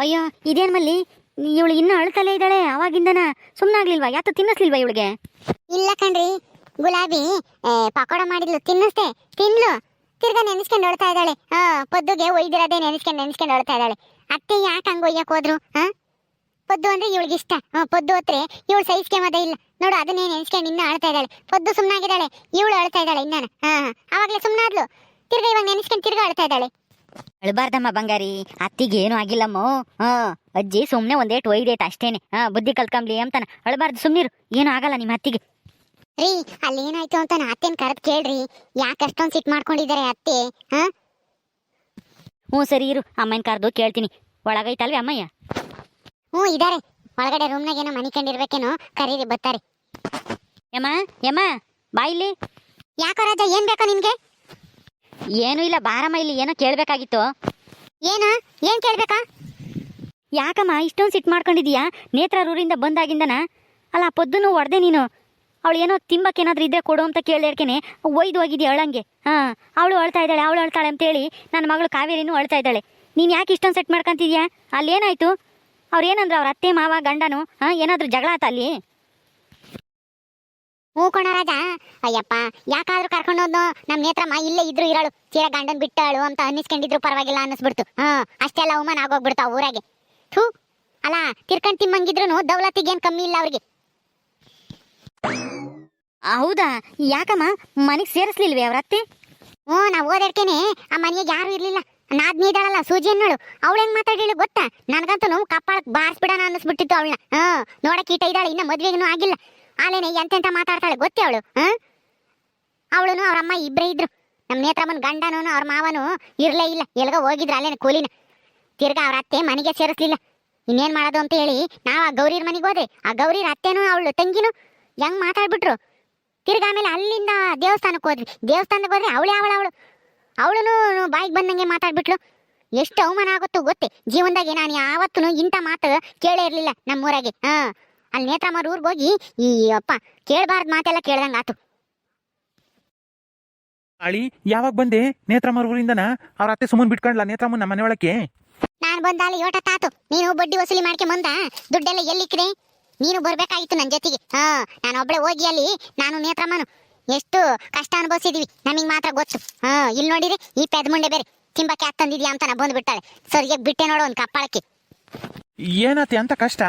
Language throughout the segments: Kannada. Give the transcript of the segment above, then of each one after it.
ಅಯ್ಯೋ ಇದೇನ್ ಮಲ್ಲಿ, ಇವಳು ಇನ್ನೂ ಅಳ್ತಲೇ ಇದ್ದಾಳೆ ಅವಾಗಿಂದನ. ಸುಮ್ಮನಾಗ್ಲಿಲ್ವಾ? ಯಾತು ತಿನ್ನಿಸ್ಲಿಲ್ವಾ ಇವಳಿಗೆ? ಇಲ್ಲ ಕಣ್ರಿ, ಗುಲಾಬಿ ಪಕೋಡ ಮಾಡಿದ್ಲು, ತಿನ್ನಿಸ್ದೆ, ತಿನ್ಲು. ತಿರ್ಗಾ ನೆನೆಸ್ಕೊಂಡು ಅಳ್ತಾ ಇದ್ದಾಳೆ. ಪದ್ದುಗೆ ಒಯ್ದಿರೋದೇ ನೆನೆಸ್ಕೊಂಡು ಅಳ್ತಾ ಇದ್ದಾಳೆ. ಅತ್ತೆ ಯಾಕೆ ಹಂಗ ಒಯ್ಯಕ್ ಹೋದ್ರು? ಪದ್ದು ಅಂದ್ರೆ ಇವಳಿಗೆ ಇಷ್ಟ. ಪದ್ದು ಹತ್ರ ಇವಳು ಸಹಿಸ್ಕೊಂಬದ ಇಲ್ಲ ನೋಡು, ಅದನ್ನೇ ನೆನೆಸ್ಕೊಂಡು ಇನ್ನ ಅಳ್ತಾ ಇದ್ದಾಳೆ. ಪದ್ದು ಸುಮ್ಮನಾಗಿದ್ದಾಳೆ, ಇವಳು ಅಳ್ತಾ ಇದ್ದಾಳೆ ಇನ್ನ. ಅವಾಗ್ಲೇ ಸುಮ್ಮನಾದ್ಲು, ತಿರ್ಗಾ ಇವಾಗ ನೆನೆಸ್ಕೊಂಡು ತಿರ್ಗಾ ಅಳ್ತಾ ಇದ್ದಾಳೆ. ಅಳ್ಬಾರ್ದಮ್ಮ ಬಂಗಾರಿ, ಅತ್ತಿಗೆ ಏನು ಆಗಿಲ್ಲಮ್ಮ. ಅಜ್ಜಿ ಸುಮ್ನೆ ಒಂದೇಟ್ ಒಯ್ದೇಟ್ ಅಷ್ಟೇನೆ. ಬುದ್ಧಿ ಕಲ್ಕಂಬ್ಲಿ ಅಂತಾನ. ಅಳ್ಬಾರ್ದು, ಸುಮ್ನಿರು, ಏನು ಆಗಲ್ಲ ನಿಮ್ಮ ಅತ್ತಿಗೆ. ರೀ ಅಲ್ಲಿ ಏನಾಯ್ತು ಅಂತ ಅತ್ತೆನ್ ಕರೆದ್ ಕೇಳ್ರಿ. ಯಾಕೆ ಅಷ್ಟೊಂದು ಸಿಟ್ ಮಾಡ್ಕೊಂಡಿದ್ದಾರೆ ಅತ್ತೆ? ಹ್ಞೂ ಸರಿ ಇರು, ಅಮ್ಮನ ಕರೆದು ಕೇಳ್ತೀನಿ. ಒಳಗೈತಲ್ವಿ ಅಮ್ಮಯ್ಯ? ಹ್ಞೂ ಇದಾರೆ, ಒಳಗಡೆ ರೂಮ್ನಾಗೇನೋ ಮನಿ ಕಂಡಿರ್ಬೇಕೇನೋ, ಕರೀರಿ ಬರ್ತಾರೆ. ಯಮ್ಮ ಬಾ ಇಲ್ಲಿ. ಯಾಕೋ ರಾಜ, ಏನ್ ಬೇಕೋ ನಿನ್ಗೆ? ಏನೂ ಇಲ್ಲ, ಬಾರಮ್ಮ ಇಲ್ಲಿ, ಏನೋ ಕೇಳಬೇಕಾಗಿತ್ತು. ಏನ್ ಕೇಳ್ಬೇಕಾ? ಯಾಕಮ್ಮ ಇಷ್ಟೊಂದು ಸಿಟ್ ಮಾಡ್ಕೊಂಡಿದೀಯಾ? ನೇತ್ರರೂರಿಂದ ಬಂದಾಗಿಂದನ. ಅಲ್ಲ ಪೊದ್ದುನು ಹೊಡೆದೆ ನೀನು. ಅವಳು ಏನೋ ತಿಂಬಕ್ಕೇನಾದ್ರೂ ಇದ್ರೆ ಕೊಡು ಅಂತ ಕೇಳ್ದೇಡ್ಕೇನೆ ಒಯ್ದು ಹೋಗಿದ್ಯಾ ಅವಳಂಗೆ. ಅವಳು ಅಳ್ತಾ ಇದ್ದಾಳೆ, ಅವಳು ಅಳ್ತಾಳೆ ಅಂತೇಳಿ ನನ್ನ ಮಗಳು ಕಾವೇರಿನೂ ಅಳ್ತಾ ಇದ್ದಾಳೆ. ನೀನು ಯಾಕೆ ಇಷ್ಟೊಂದು ಸೆಟ್ ಮಾಡ್ಕೊಂತಿದ್ಯಾ? ಅಲ್ಲೇನಾಯ್ತು? ಅವ್ರು ಏನಂದ್ರು, ಅವ್ರ ಅತ್ತೆ ಮಾವ ಗಂಡನು ಏನಾದರೂ ಜಗಳ ಆತ ಅಲ್ಲಿ? ಹ್ಞೂ ಕಣ ರಾಜ. ಅಯ್ಯಪ್ಪ, ಯಾಕಾದ್ರೂ ಕರ್ಕೊಂಡು ಹೋದ್ನೋ ನಮ್ಮ ನೇತ್ರಮ್ಮ ಇಲ್ಲೇ ಇದ್ರು ಇರಳು, ತೀರ ಗಂಡನ್ ಬಿಟ್ಟಾಳು ಅಂತ ಅನ್ನಿಸ್ಕೊಂಡಿದ್ರು ಪರವಾಗಿಲ್ಲ ಅನ್ನಿಸ್ಬಿಡ್ತು. ಅಷ್ಟೆಲ್ಲ ಅವಮಾನ ಆಗೋಗ್ಬಿಡ್ತಾವ ಊರಾಗೆ. ಥೂ, ಅಲ್ಲ ತಿರ್ಕೊಂಡ್ ತಿಮ್ಮಂಗಿದ್ರು ದೌಲತ್ತಿಗೇನು ಕಮ್ಮಿ ಇಲ್ಲ ಅವ್ರಿಗೆ. ಹೌದಾ? ಯಾಕಮ್ಮ ಮನೆಗೆ ಸೇರಿಸ್ಲಿಲ್ವೇ ಅವ್ರ ಅತ್ತೆ? ನಾವು ಓದಾಡ್ಕೇನೆ ಆ ಮನೆಗೆ ಯಾರು ಇರ್ಲಿಲ್ಲ. ನಾದ್ನಿ ಇದ್ದಾಳಲ್ಲ ಸೂಜಿ ಅನ್ನೋಳು, ಅವಳು ಹೆಂಗ್ ಮಾತಾಡಿಳು ಗೊತ್ತಾ? ನನಗಂತೂ ನೋವು ಕಪ್ಪಾಳಕ್ಕೆ ಬಾರಿಸ್ಬಿಡೋಣ ಅನ್ನಿಸ್ಬಿಟ್ಟಿತ್ತು ಅವಳನ್ನ. ನೋಡಕ್ ಈಟ ಇದ್ದಾಳೆ, ಇನ್ನ ಮದ್ವೆಗೂ ಆಗಿಲ್ಲ. ಆಲೇನೆ ಎಂತೆಂತ ಮಾತಾಡ್ತಾಳೆ ಗೊತ್ತೇ ಅವಳು. ಅವಳುನು ಅವ್ರಮ್ಮ ಇಬ್ಬರೇ ಇದ್ರು. ನಮ್ಮ ನೇತ್ರಮ್ಮನ ಗಂಡನೂ ಅವ್ರ ಮಾವನು ಇರ್ಲೇ ಇಲ್ಲ, ಎಲ್ಗ ಹೋಗಿದ್ರು ಅಲ್ಲೇನೆ ಕೂಲಿನ. ತಿರ್ಗಾ ಅವ್ರ ಅತ್ತೆ ಮನೆಗೆ ಸೇರಿಸ್ಲಿಲ್ಲ. ಇನ್ನೇನ್ ಮಾಡೋದು ಅಂತ ಹೇಳಿ ನಾವು ಆ ಗೌರಿರ ಮನೆಗೆ ಹೋದೆ. ಆ ಗೌರಿರ ಅತ್ತೆನೂ ಅವಳು ತಂಗಿನೂ ಹೆಂಗ್ ಮಾತಾಡ್ಬಿಟ್ರು. ತಿರ್ಗಾ ಆಮೇಲೆ ಅಲ್ಲಿಂದ ದೇವಸ್ಥಾನಕ್ಕೆ ಹೋದ್ವಿ. ದೇವಸ್ಥಾನಕ್ಕೆ ಹೋದ್ರೆ ಅವಳು ಬಾಯಿಗೆ ಬಂದಂಗೆ ಮಾತಾಡ್ಬಿಟ್ಲು. ಎಷ್ಟು ಅವಮಾನ ಆಗುತ್ತೋ ಗೊತ್ತೇ. ಜೀವನದಾಗೆ ನಾನು ಯಾವತ್ತೂ ಇಂಥ ಮಾತು ಕೇಳೇ ಇರ್ಲಿಲ್ಲ ನಮ್ಮೂರಾಗೆ. ಅಲ್ಲಿ ನೇತ್ರಮ್ಮರ ಊರ್ಗೆ ಹೋಗಿ ಈ ಅಪ್ಪ ಕೇಳಬಾರ್ದು ಮಾತೆಲ್ಲ ಕೇಳ್ದಂಗ ಆತು. ಅಳಿ ಯಾವಾಗ ಬಂದೆ? ನೇತ್ರಮ್ಮರ ಊರಿಂದನ ಅವ್ರ ಅತ್ತೆ ಸುಮ್ಮನೆ ಬಿಟ್ಕೊಂಡ್ಲ ನೇತ್ರಮ್ಮನ ಮನೆ ಒಳಕ್ಕೆ? ನಾನು ಬಂದಾಲ ಯೋಟತ್ತಾತು. ನೀನು ಬಡ್ಡಿ ವಸೂಲಿ ಮಾಡ್ಕೊಂಬಂದ ದುಡ್ಡೆಲ್ಲ ಎಲ್ಲಿಕ್ಕಿದೆ? ನೀನು ಬರ್ಬೇಕಾಗಿತ್ತು ನನ್ನ ಜೊತೆಗೆ. ನಾನು ಒಬ್ಳೆ ಹೋಗಿ ಅಲ್ಲಿ ನಾನು ನೇತ್ರಮ್ಮನು ಎಷ್ಟು ಕಷ್ಟ ಅನುಭವಿಸಿದೀವಿ ನಮಗೆ ಮಾತ್ರ ಗೊತ್ತು. ಇಲ್ಲಿ ನೋಡಿರಿ, ಈ ಪೆದ್ಮುಂಡೆ ಬೇರೆ ತಿಂಬಕ್ಕೆ ತಂದಿದ್ಯಾ ಅಂತ ನಾ ಬಂದ್ಬಿಟ್ಟಾಳೆ. ಸರಿಯಾಗಿ ಬಿಟ್ಟೆ ನೋಡು ಒಂದು ಕಪ್ಪಾಳಕ್ಕೆ. ಏನತ್ತೆ ಅಂತ ಕಷ್ಟ?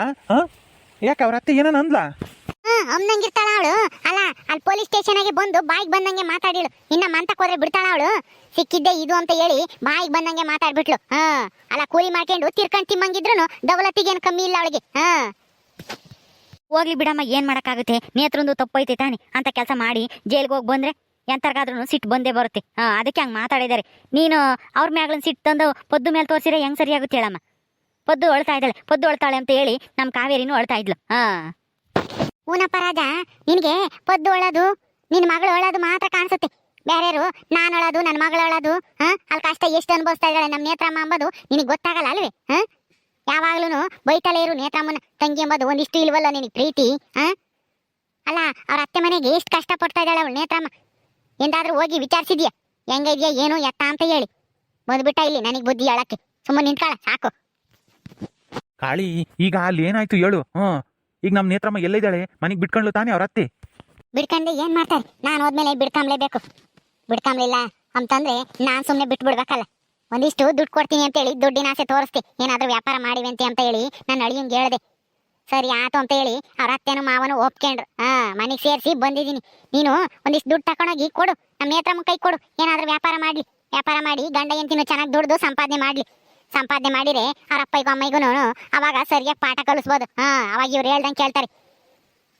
ಯಾಕೆ ಅವ್ರ ಅತ್ತೆ ಏನನ ಅಂದ್ಲಾ? ಅಮ್ಮನಂಗಿರ್ತಾಳ ಅವಳು. ಅಲ್ಲ ಅಲ್ಲಿ ಪೊಲೀಸ್ ಸ್ಟೇಷನ್ಗೆ ಬಂದು ಬಾಯಿಗೆ ಬಂದಂಗೆ ಮಾತಾಡಿಳು. ಇನ್ನ ಮಂತಕ್ಕೆ ಹೋದ್ರೆ ಬಿಡ್ತಾಳ ಅವಳು? ಸಿಕ್ಕಿದ್ದೆ ಇದು ಅಂತ ಹೇಳಿ ಬಾಯಿಗೆ ಬಂದಂಗೆ ಮಾತಾಡ್ಬಿಟ್ಲು. ಅಲ್ಲ ಕೂಲಿ ಮಾಡ್ಕೊಂಡು ತಿರ್ಕೊಂಡ್ ತಿಮ್ಮಂಗಿದ್ರು ದೌಲತ್ತಿಗೇನು ಕಮ್ಮಿ ಇಲ್ಲ ಅವಳಿಗೆ. ಹೋಗ್ಲಿ ಬಿಡಮ್ಮ, ಏನ್ ಮಾಡಕ್ಕಾಗುತ್ತೆ? ನೇತ್ರೊಂದು ತಪ್ಪೈತೆ ತಾನೆ ಅಂತ ಕೆಲಸ ಮಾಡಿ ಜೈಲ್ಗೆ ಹೋಗಿ ಬಂದ್ರೆ ಎಂತರ್ಗಾದ್ರೂ ಸಿಟ್ಟು ಬಂದೇ ಬರುತ್ತೆ. ಅದಕ್ಕೆ ಹಂಗೆ ಮಾತಾಡಿದ್ದಾರೆ. ನೀನು ಅವ್ರ ಮ್ಯಾಗ್ಲನ್ ಸಿಟ್ಟು ತಂದು ಪದ್ದು ಮೇಲೆ ತೋರಿಸಿದ್ರೆ ಹೆಂಗ್ ಸರಿಯಾಗುತ್ತೆ ಹೇಳಮ್ಮ? ಪದ್ದು ಅಳ್ತಾ ಇದ್ದಾಳೆ, ಪದ್ದು ಅಳ್ತಾಳೆ ಅಂತ ಹೇಳಿ ನಮ್ಮ ಕಾವೇರಿನೂ ಅಳ್ತಾ ಇದ್ಲು. ಊನಪ್ಪ ರಾಜ, ನಿನಗೆ ಪದ್ದು ಅಳೋದು ನಿನ್ನ ಮಗಳು ಅಳೋದು ಮಾತ್ರ ಕಾಣಿಸುತ್ತೆ. ಬೇರೆಯವರು ನಾನು ಅಳೋದು ನನ್ನ ಮಗಳು ಅಳೋದು ಅಲ್ಲಿ ಕಷ್ಟ ಎಷ್ಟು ಅನುಭವಿಸ್ತಾ ಇದ್ದಾಳೆ ನಮ್ಮ ನೇತ್ರಮ್ಮ ಅಂಬೋದು ನಿನಗೆ ಗೊತ್ತಾಗಲ್ಲ ಅಲ್ವೇ? ಯಾವಾಗ್ಲೂ ಬೈತಲೇ ಇರು ನೇತ್ರಮ್ಮನ ತಂಗಿ ಎಂಬುದು ಒಂದಿಷ್ಟು ಇಲ್ವಲ್ಲ ನಿನಗೆ ಪ್ರೀತಿ? ಅಲ್ಲ ಅವ್ರ ಅತ್ತೆ ಮನೆಗೆ ಎಷ್ಟು ಕಷ್ಟ ಪಡ್ತಾ ಇದ್ದಾಳೆ ಅವಳು ನೇತ್ರಮ್ಮ. ಎಂದಾದ್ರೂ ಹೋಗಿ ವಿಚಾರಿಸಿದ್ಯಾ ಹೆಂಗಿದ್ಯಾ ಏನು ಎತ್ತ ಅಂತ ಹೇಳಿ? ಬಂದ್ಬಿಟ್ಟ ಇಲ್ಲಿ ನನಗೆ ಬುದ್ಧಿ ಹೇಳಕ್ಕೆ. ಸುಮ್ಮನೆ ನಿಂತ್ಕೊಳ್ಳ ಸಾಕು. ಕಾಳಿ, ಈಗ ಅಲ್ಲಿ ಏನಾಯ್ತು ಹೇಳು? ಈಗ ನಮ್ಮ ನೇತ್ರಮ್ಮ ಎಲ್ಲಿದ್ದಾಳೆ? ಮನೆಗೆ ಬಿಟ್ಕೊಂಡ್ಲು ತಾನೇ ಅವ್ರ ಅತ್ತೆ? ಬಿಡ್ಕೊಂಡೆ ಏನ್ ಮಾಡ್ತಾರೆ? ನಾನು ಹೋದ್ಮೇಲೆ ಬಿಡ್ಕೊಂಬ್ಲೇಬೇಕು. ಬಿಡ್ಕೊಂಬ್ಲಿಲ್ಲ ಅಂತಂದ್ರೆ ನಾನು ಸುಮ್ಮನೆ ಬಿಟ್ಬಿಡ್ಬೇಕಲ್ಲ. ಒಂದಿಷ್ಟು ದುಡ್ಡು ಕೊಡ್ತೀನಿ ಅಂತೇಳಿ ದುಡ್ಡಿನ ಆಸೆ ತೋರಿಸ್ತೆ, ಏನಾದ್ರೂ ವ್ಯಾಪಾರ ಮಾಡಿವಂತೆ ಅಂತ ಹೇಳಿ ನಾನು ಅಳಿಯಂಗೆ ಹೇಳ್ದೆ. ಸರಿ ಆತು ಅಂತ ಹೇಳಿ ಅವ್ರ ಅತ್ತೆನೂ ಮಾವನು ಒಪ್ಕೊಂಡ್ರು. ಮನೆಗೆ ಸೇರಿಸಿ ಬಂದಿದ್ದೀನಿ. ನೀನು ಒಂದಿಷ್ಟು ದುಡ್ಡು ತಕೊಂಡೋಗಿ ಕೊಡು, ನಮ್ಮ ನೇತ್ರಮ್ಮ ಕೈ ಕೊಡು. ಏನಾದ್ರೂ ವ್ಯಾಪಾರ ಮಾಡಿ ಗಂಡ ಎಂತಿನೂ ಚೆನ್ನಾಗಿ ದುಡ್ದು ಸಂಪಾದನೆ ಮಾಡಿದ್ರೆ ಅವ್ರ ಅಪ್ಪಯ್ಗೂ ಅಮ್ಮಯ್ಗೂ ಅವಾಗ ಸರಿಯಾಗಿ ಪಾಠ ಕಲಿಸ್ಬೋದು. ಅವಾಗ ಇವ್ರು ಹೇಳ್ದಂಗೆ ಕೇಳ್ತಾರೆ.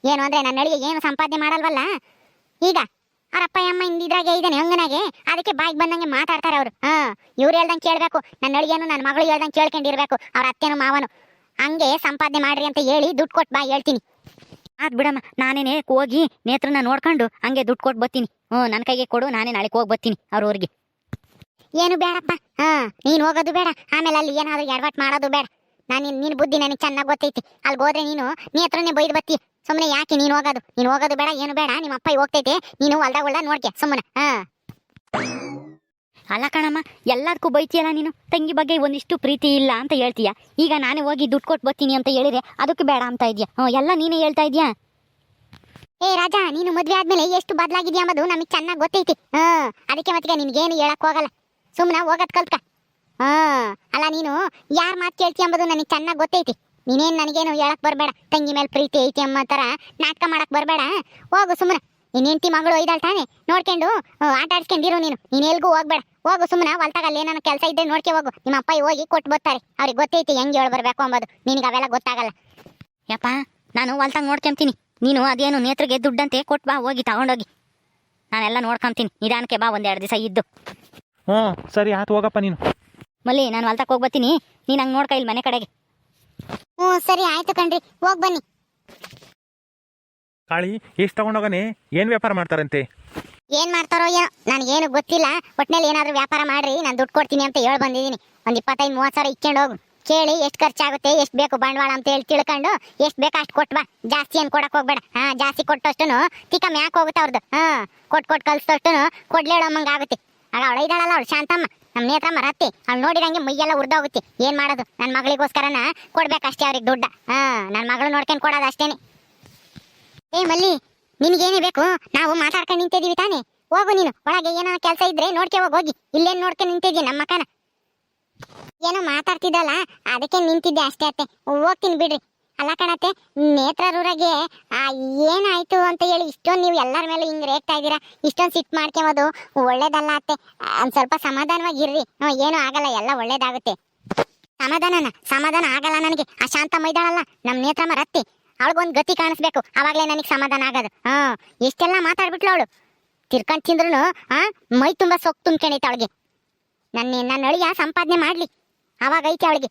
ಏನು ಅಂದ್ರೆ ನನ್ನ ಅಳಿಗೆ ಏನು ಸಂಪಾದನೆ ಮಾಡಲ್ವಲ್ಲ. ಈಗ ಅವ್ರ ಅಪ್ಪ ಅಮ್ಮ ಇದ್ರಾಗೆ ಇದ್ದಾನೆ ಹಂಗನಾಗೆ, ಅದಕ್ಕೆ ಬಾಯಿಗೆ ಬಂದಂಗೆ ಮಾತಾಡ್ತಾರೆ ಅವರು. ಇವ್ರು ಹೇಳ್ದಂಗೆ ಕೇಳಬೇಕು, ನನ್ನ ಅಳಿಗೇನು ನನ್ನ ಮಗಳು ಹೇಳ್ದಂಗೆ ಕೇಳ್ಕೊಂಡಿರ್ಬೇಕು ಅವ್ರ ಅತ್ತೆನೂ ಮಾವನು. ಹಂಗೆ ಸಂಪಾದನೆ ಮಾಡ್ರಿ ಅಂತ ಹೇಳಿ ದುಡ್ಡು ಕೊಟ್ಟು ಬಾ ಹೇಳ್ತೀನಿ. ಆದ್ ಬಿಡಮ್ಮ, ನಾನೇನೆ ಹೋಗಿ ನೇತ್ರನ ನೋಡ್ಕೊಂಡು ಹಂಗೆ ದುಡ್ಡು ಕೊಟ್ಟು ಬರ್ತೀನಿ. ನನ್ನ ಕೈಗೆ ಕೊಡು, ನಾನೇ ನಾಳೆಗೆ ಹೋಗಿ ಬರ್ತೀನಿ ಅವ್ರ ಊರಿಗೆ. ಏನು ಬೇಡಪ್ಪ, ನೀನು ಹೋಗೋದು ಬೇಡ, ಆಮೇಲೆ ಅಲ್ಲಿ ಏನಾದರೂ ಎಡವಟ್ ಮಾಡೋದು ಬೇಡ. ನಿನ್ನ ಬುದ್ಧಿ ನನಗೆ ಚೆನ್ನಾಗಿ ಗೊತ್ತೈತಿ. ಅಲ್ಲಿಗೆ ಹೋದ್ರೆ ನೀನು ನೇತ್ರನೇ ಬೈದು ಬತ್ತಿ. ಸುಮ್ಮನೆ ಯಾಕೆ ನೀನು ಹೋಗೋದು ಬೇಡ, ಏನು ಬೇಡ. ನಿಮ್ಮ ಅಪ್ಪ ಹೋಗ್ತೈತೆ, ನೀನು ಹೊಲ್ದಾಗ ನೋಡ್ಕೆ ಸುಮ್ಮನೆ. ಅಲ್ಲ ಕಣಮ್ಮ, ಎಲ್ಲದಕ್ಕೂ ಬೈತೀಯಲ್ಲ ನೀನು. ತಂಗಿ ಬಗ್ಗೆ ಒಂದಿಷ್ಟು ಪ್ರೀತಿ ಇಲ್ಲ ಅಂತ ಹೇಳ್ತೀಯ. ಈಗ ನಾನೇ ಹೋಗಿ ದುಡ್ಡು ಕೊಟ್ಟು ಬರ್ತೀನಿ ಅಂತ ಹೇಳಿದ್ರೆ ಅದಕ್ಕೆ ಬೇಡ ಅಂತ ಇದೆಯಾ? ಎಲ್ಲ ನೀನೇ ಹೇಳ್ತಾ ಇದೆಯಾ. ಏ ರಾಜ, ನೀನು ಮದ್ವೆ ಆದ್ಮೇಲೆ ಎಷ್ಟು ಬದಲಾಗಿದ್ಯಾ ಅಂಬುದು ನಮಗೆ ಚೆನ್ನಾಗಿ ಗೊತ್ತೈತಿ. ಅದಕ್ಕೆ ಮತ್ತೆ ನಿನ್ಗೇನು ಹೇಳಕ್ ಹೋಗಲ್ಲ, ಸುಮ್ಮನೆ ಹೋಗದ್ ಕಲ್ತ್ಕ. ಅಲ್ಲ, ನೀನು ಯಾರ ಮಾತು ಕೇಳ್ತಿ ಅಂಬುದು ನನಗೆ ಚೆನ್ನಾಗಿ ಗೊತ್ತೈತಿ. ನೀನೇನು ನನಗೇನು ಹೇಳಕ್ ಬರಬೇಡ. ತಂಗಿ ಮೇಲೆ ಪ್ರೀತಿ ಐತಿ ಅಮ್ಮ ಥರ ನಾಟಕ ಮಾಡಕ್ ಬರಬೇಡ. ಹೋಗು ಸುಮ್ಮನೆ. ನಿನ್ನ ಹೆಂಡತಿ ಮಗಳು ಒಯ್ದಾಳ್ ತಾನೆ, ನೋಡ್ಕೊಂಡು ಆಟ ಆಡ್ಸ್ಕೊಂಡಿರು. ನೀನು ಎಲ್ಗೂ ಹೋಗ್ಬೇಡ. ಹೋಗು ಸುಮ್ಮನೆ. ಹೊಲ್ತಾಗ ಅಲ್ಲಿ ಏನಾನ ಕೆಲಸ ಇದ್ದರೆ ನೋಡ್ಕೆ ಹೋಗು. ನಿಮ್ಮ ಅಪ್ಪ ಹೋಗಿ ಕೊಟ್ಟು ಬರ್ತಾರೆ. ಅವ್ರಿಗೆ ಗೊತ್ತೈತಿ ಹೆಂಗೆ ಹೇಳಿ ಬರ್ಬೇಕು ಅಂಬೋದು. ನಿನಗೆ ಅವೆಲ್ಲ ಗೊತ್ತಾಗಲ್ಲ. ಯಪ್ಪ, ನಾನು ಹೊಲ್ತಾಗ ನೋಡ್ಕೊಂತೀನಿ. ನೀನು ಅದೇನು ನೇತ್ರಿಗೆ ದುಡ್ಡಂತೆ ಕೊಟ್ಟು ಬಾ, ಹೋಗಿ ತಗೊಂಡೋಗಿ. ನಾನೆಲ್ಲ ನೋಡ್ಕೊಂತೀನಿ. ನಿಧಾನಕ್ಕೆ ಬಾ, 1-2 ದಿವಸ ಇದ್ದು. ಸರಿ ಆಯ್ತು, ಹೋಗಪ್ಪ ನೀನು. ಮಲ್ಲಿ, ನಾನು ಹೊಲ್ತಾಗ ಹೋಗಿ ಬರ್ತೀನಿ. ನೀನು ಹಂಗೆ ನೋಡ್ಕ ಇಲ್ಲಿ ಮನೆ ಕಡೆಗೆ. ಸರಿ ಆಯ್ತು ಕಣ್ರಿ, ಹೋಗಿ ಬನ್ನಿ. ಕಾಳಿ, ಎಷ್ಟು ತಗೊಂಡೋಗನೆ? ಏನು ವ್ಯಾಪಾರ ಮಾಡ್ತಾರಂತೆ? ಏನ್ ಮಾಡ್ತಾರೋ ಏನೋ, ನನಗೇನು ಗೊತ್ತಿಲ್ಲ. ಒಟ್ನಲ್ಲಿ ಏನಾದ್ರು ವ್ಯಾಪಾರ ಮಾಡ್ರಿ, ನಾನು ದುಡ್ಡು ಕೊಡ್ತೀನಿ ಅಂತ ಹೇಳಿ ಬಂದಿದ್ದೀನಿ. ಒಂದು 25-30 ಸಾವಿರ ಇಕ್ಕೊಂಡು ಹೋಗು. ಕೇಳಿ ಎಷ್ಟು ಖರ್ಚಾಗುತ್ತೆ, ಎಷ್ಟು ಬೇಕು ಬಂಡವಾಳ ಅಂತ ಹೇಳಿ ತಿಳ್ಕೊಂಡು ಎಷ್ಟು ಬೇಕು ಅಷ್ಟು ಕೊಟ್ಟು ಬಾ. ಜಾಸ್ತಿ ಏನು ಕೊಡಕ್ಕೆ ಹೋಗ್ಬೇಡ. ಜಾಸ್ತಿ ಕೊಟ್ಟಷ್ಟು ತಿಕ್ಕ ಮ್ಯಾಕ್ ಹೋಗುತ್ತೆ ಅವ್ರದ್ದು. ಕೊಟ್ಟು ಕಲ್ಸೋಷ್ಟು ಕೊಡ್ಲೇಳಮ್ಮಂಗೆ ಆಗುತ್ತೆ. ಆಗ ಅವಳು ಇದ್ದಾಳಲ್ಲ, ಅವಳು ಶಾಂತಮ್ಮ, ನಮ್ಮ ನೇತ್ರಮ್ಮ ರತ್ತಿ, ಅವಳು ನೋಡಿದಂಗೆ ಮೈಯೆಲ್ಲ ಉರ್ದೋಗುತ್ತೆ. ಏನು ಮಾಡೋದು, ನನ್ನ ಮಗಳಿಗೋಸ್ಕರನ ಕೊಡ್ಬೇಕಷ್ಟೇ ಅವ್ರಿಗೆ ದುಡ್ಡ. ನನ್ನ ಮಗಳು ನೋಡ್ಕೊಂಡು ಕೊಡೋದು ಅಷ್ಟೇನೆ. ಏ ಮಲ್ಲಿ, ನಿನಗೇನೇ ಬೇಕು? ನಾವು ಮಾತಾಡ್ಕೊಂಡು ನಿಂತಿದ್ದೀವಿ ತಾನೇ. ಹೋಗು ನೀನು ಒಳಗೆ. ಏನೋ ಕೆಲಸ ಇದ್ರೆ ನೋಡ್ಕೆ ಹೋಗಿ. ಇಲ್ಲೇನು ನೋಡ್ಕೊಂಡು ನಿಂತಿದ್ದೀವಿ ನಮ್ಮ ಮಕ್ಕನ. ಏನೋ ಮಾತಾಡ್ತಿದ್ದಲ್ಲ, ಅದಕ್ಕೆ ನಿಂತಿದ್ದೆ ಅಷ್ಟೇ ಅತ್ತೆ. ಹೋಗ್ತೀನಿ ಬಿಡ್ರಿ. ಅಲ್ಲ ಕಣತ್ತೆ, ನೇತ್ರರೂರಾಗೆ ಏನಾಯ್ತು ಅಂತ ಹೇಳಿ ಇಷ್ಟೊಂದು ನೀವು ಎಲ್ಲರ ಮೇಲೆ ಹಿಂಗೆ ರೇಗ್ತಾ ಇದ್ದೀರಾ? ಇಷ್ಟೊಂದು ಸಿಟ್ಟು ಮಾಡ್ಕೊಂಬೋದು ಒಳ್ಳೇದಲ್ಲ ಅತ್ತೆ. ಒಂದು ಸ್ವಲ್ಪ ಸಮಾಧಾನವಾಗಿರ್ರಿ. ಏನೂ ಆಗಲ್ಲ, ಎಲ್ಲ ಒಳ್ಳೇದಾಗುತ್ತೆ. ಸಮಾಧಾನ ಆಗಲ್ಲ ನನಗೆ. ಆ ಶಾಂತಮ್ಮ ಇದ್ದಾಳಲ್ಲ, ನಮ್ಮ ನೇತ್ರಮ್ಮ ರತ್ತಿ, ಅವಳಿಗೊಂದು ಗತಿ ಕಾಣಿಸ್ಬೇಕು. ಅವಾಗಲೇ ನನಗೆ ಸಮಾಧಾನ ಆಗೋದು. ಎಷ್ಟೆಲ್ಲ ಮಾತಾಡ್ಬಿಟ್ಲು ಅವಳು. ತಿರ್ಕೊಂಡು ತಿಂದ್ರು ಮೈ ತುಂಬ ಸೊಕ್ಕು ತುಂಬ್ಕೊಂಡೈತೆ ಅವಳಿಗೆ. ನನ್ನ ಅಳಿಯ ಸಂಪಾದನೆ ಮಾಡ್ಲಿ, ಅವಾಗ ಐತೆ ಅವಳಿಗೆ.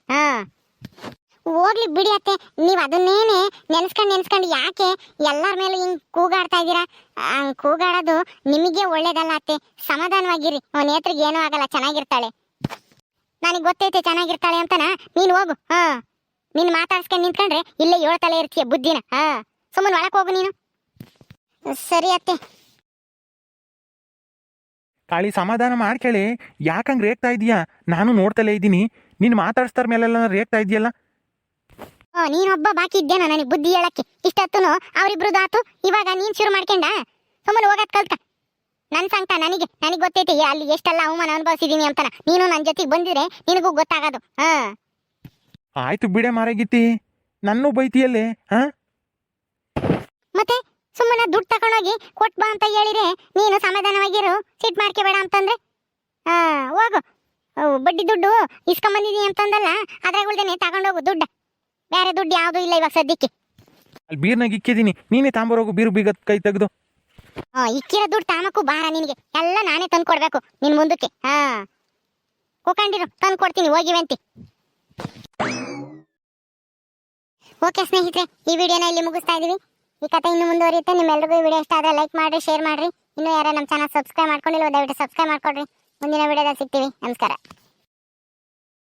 ಹೋಗ್ಲಿ ಬಿಡಿ ಅತ್ತೆ. ನೀವು ಅದನ್ನೇನೆ ನೆನೆಸ್ಕೊಂಡು ಯಾಕೆ ಎಲ್ಲರ ಮೇಲೂ ಹಿಂಗೆ ಕೂಗಾಡ್ತಾ ಇದ್ದೀರಾ? ಕೂಗಾಡೋದು ನಿಮಗೆ ಒಳ್ಳೇದಲ್ಲ ಅತ್ತೆ. ಸಮಾಧಾನವಾಗಿರಿ. ನೇತ್ರಿಗೆ ಏನೂ ಆಗಲ್ಲ, ಚೆನ್ನಾಗಿರ್ತಾಳೆ. ನನಗೆ ಗೊತ್ತೈತೆ ಚೆನ್ನಾಗಿರ್ತಾಳೆ ಅಂತನ. ನೀನು ಹೋಗು. ನೀನು ಮಾತಾಡ್ಸ್ಕೊಂಡು ನಿಂತ್ಕೊಂಡ್ರೆ ಇಲ್ಲೇ ಹೇಳ್ತಲೇ ಇರ್ತೀಯ ಬುದ್ಧಿನ. ಸುಮ್ಮನೆ ಒಳಕ್ಕೆ ಹೋಗು ನೀನು. ಸರಿ ಅತ್ತೆ. ಕಾಳಿ, ಸಮಾಧಾನ ಮಾಡ್ಕೇಳಿ. ಯಾಕಂಗೆ ರೇಗ್ತಾ ಇದೀಯಾ? ನಾನು ನೋಡ್ತಲೇ ಇದ್ದೀನಿ. ನೀನು ಮಾತಾಡ್ಸ್ತಾರ ಮೇಲೆಲ್ಲ ರೇಗ್ತಾ ಇದೆಯಲ್ಲ. ನೀನೊಬ್ಬ ಬಾಕಿ ಇದ್ದೇನ ನನಗೆ ಬುದ್ಧಿ ಹೇಳಕ್ಕೆ? ಇಷ್ಟೊತ್ತು ಅವರಿಬ್ರದ್ದು ಆತು, ಇವಾಗ ನೀನು ಶುರು ಮಾಡ್ಕೊಂಡ? ಸುಮ್ಮನೆ ಹೋಗತ್ ಕಲ್ತ. ನನ್ನ ಸಂಕಟ ನನಗೆ ಗೊತ್ತೈತಿ ಅಲ್ಲಿ ಎಷ್ಟೆಲ್ಲ ಅವಮಾನ ಅನುಭವಿಸಿದೀನಿ ಅಂತಾನ. ನೀನು ನನ್ನ ಜೊತೆಗೆ ಬಂದಿದ್ರೆ ನಿನಗೂ ಗೊತ್ತಾಗೋದು. ಆಯ್ತು ಬಿಡೆ ಮಾರಾಗಿತ್ತಿ, ನನ್ನೂ ಬೈತಿಯಲ್ಲೇ. ಮತ್ತೆ ಸುಮ್ಮನೆ ದುಡ್ಡು ತಗೊಂಡೋಗಿ ಕೊಟ್ ಬಾ ಅಂತ ಹೇಳಿದ್ರೆ ನೀನು ಸಮಾಧಾನವಾಗಿರು. ಸಿಟ್ ಮಾಡ್ಕೋಬೇಡ ಅಂತಂದ್ರೆ ಹೋಗು. ಬಡ್ಡಿ ದುಡ್ಡು ಇಸ್ಕೊಂಬಂದಿದೀನಿ ಅಂತಂದಲ್ಲ, ಅದ್ರಾಗ ಉಳ್ದೇನೆ ತಗೊಂಡೋಗು ದುಡ್ಡು. ಬೇರೆ ದುಡ್ಡು ಯಾವುದೂ ಇಲ್ಲ ಇವಾಗ ಸದ್ಯಕ್ಕೆ. ಅಲ್ಲಿ ಬೀರ್ನಾಗ ಇಕ್ಕಿದ್ದೀನಿ, ನೀನೇ ತಾಂಬರೋಗು. ಬೀರು ಬೀಗ ಕೈ ತೆಗೆದು. ಇಕ್ಕಿರೋ ದುಡ್ಡು ತಾಮಕ್ಕೂ ಬಾರ ನಿನಗೆ. ಎಲ್ಲ ನಾನೇ ತಂದು ಕೊಡ್ಬೇಕು ನಿನ್ ಮುಂದಕ್ಕೆ. ಕೂಕೊಂಡಿರು, ತಂದು ಕೊಡ್ತೀನಿ, ಹೋಗಿವಂತಿ. ಓಕೆ ಸ್ನೇಹಿತರೆ, ಈ ವಿಡಿಯೋನ ಇಲ್ಲಿ ಮುಗಿಸ್ತಾ ಇದೀವಿ. ಈ ಕಥೆ ಇನ್ನು ಮುಂದುವರಿಯುತ್ತೆ. ನಿಮ್ಮೆಲ್ಲರಿಗೂ ಈ ವಿಡಿಯೋ ಇಷ್ಟ ಆದರೆ ಲೈಕ್ ಮಾಡಿರಿ, ಶೇರ್ ಮಾಡಿರಿ. ಇನ್ನೂ ಯಾರು ನಮ್ಮ ಚಾನಲ್ ಸಬ್ಸ್ಕ್ರೈಬ್ ಮಾಡ್ಕೊಂಡಿಲ್ಲ, ದಯವಿಟ್ಟು ಸಬ್ಸ್ಕ್ರೈಬ್ ಮಾಡ್ಕೊಡ್ರಿ. ಮುಂದಿನ ವಿಡಿಯೋದಲ್ಲಿ ಸಿಗ್ತೀವಿ. ನಮಸ್ಕಾರ.